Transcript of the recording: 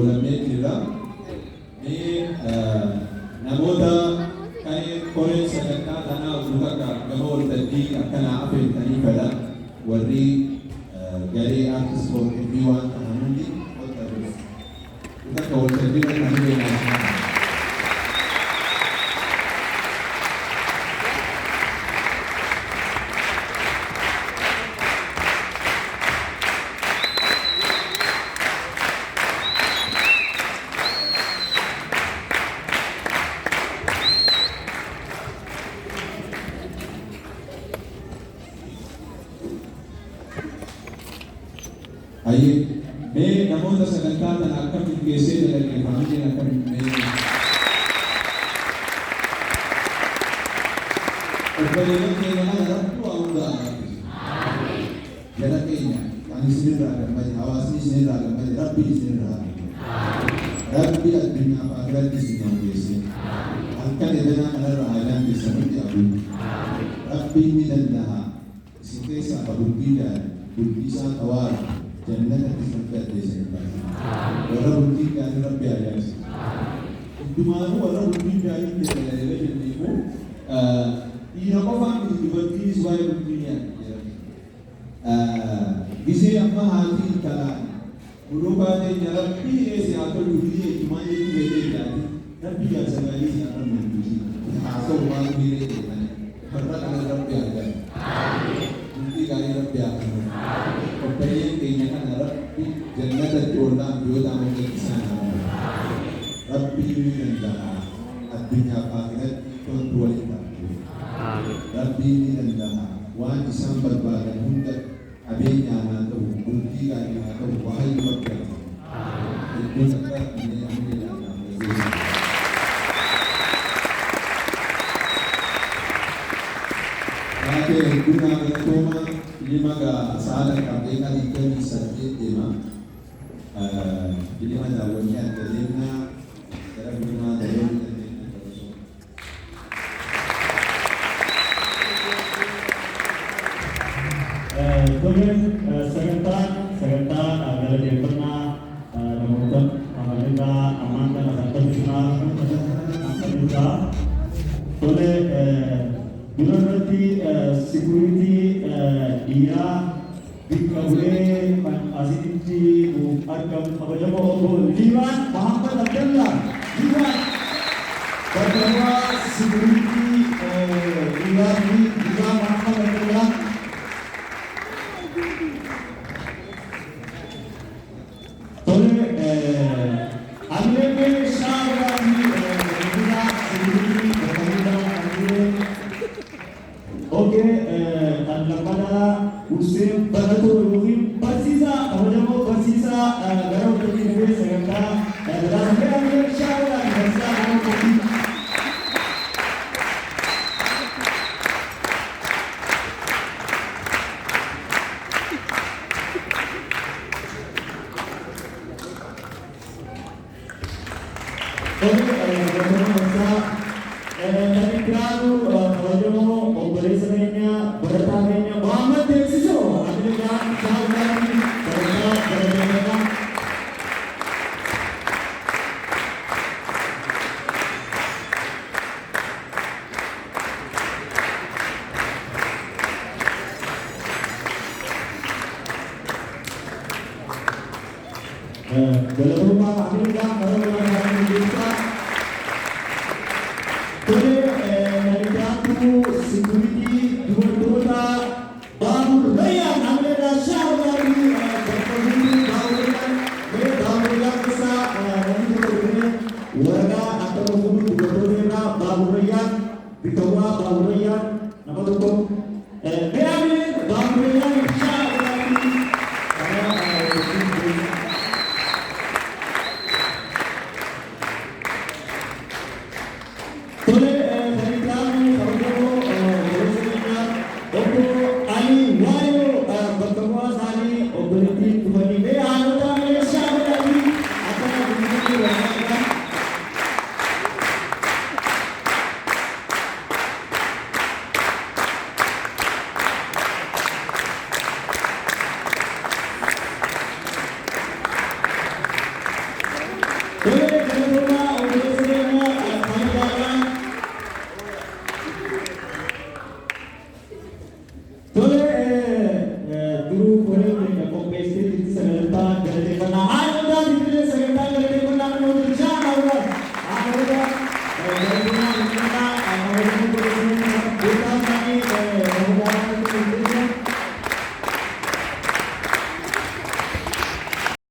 Lamee jira. Namoota kan koreen sagantaa kanaa utuu akka gama waltajjii akkanaa affeeltanii fedha warri garee artist for everyone ta'an hundi akka waltajjii kan beekamu. Aye, me namoota sagantaa kana akkamiin geessee dalaggeeffamanii akkamiin obboleewwan keenya kana rakkoo hundaa jala keenya kan isinirraa gammade hawaasni isinirraa gammade rabbi isinirraa rabbi addunyaa faarratti isin geesse halkan edanaa kanarraa aadaan keessanitti abuun rabbi ni danda'a isin keessaa qabulbii gaari bulbii isaa qawaara jannata tisaffatte isinirraa warra bulbii gaari rabbi aadaas hundumaanuu warra bulbii gaari jedhamee jenneefu dhiira qofaan dubartiinis waa'ee bulbii gisee amma haatii intalaa guruu baatee rabbii eesse haa ta'u biyya ijumaa jechuun beekee jiraate rabbi jaarsagaalii si akka mul'isii haasa'u waan miiree jedhanii farra kana rabbi argan bulbii gaarii rabbi argan obboleeyyan keenya kana rabbi jannatatti oollaan biyyoota ammoo isaan rabbii ni danda'a addunyaaf aakiratti tontu waliin rabbii ni danda'a waan isaan barbaadan hunda abeenyaa haa ta'u bultii gaarii haa ta'u waaqayyo rabbi argan iddoo takka inni ammoo ilaalaa Ate guna bersama lima ke saat KPK itu disebut lima. Jadi mana awalnya lima, sekarang lima dari kemudian serentak adalah dia pernah menemukan kita amankan atau terkenal juga oleh Durante security dia dikawal asiti arkam abajamo liwan Muhammad Abdullah liwan pertama security dia juga Muhammad Abdullah tole agle ke shawari juga security Oke, pada Hussein Baratul Muhim Persisa, Abajamo Persisa, Garau Tertinggi Segera, dalam keadaan syawal Persisa Garau Tertinggi. Oke, dari Kralu, Abajamo Operasinya bertanya Muhammad Desiso, adalah saudari berada dalam rumah Amerika, kalau orang Indonesia. Security dua Babur Rayyan adalah syawari berpenghuni Babur Rayyan besar warga atau penghuni dua Babur Rayyan Bitawa Babur Rayyan nama tutup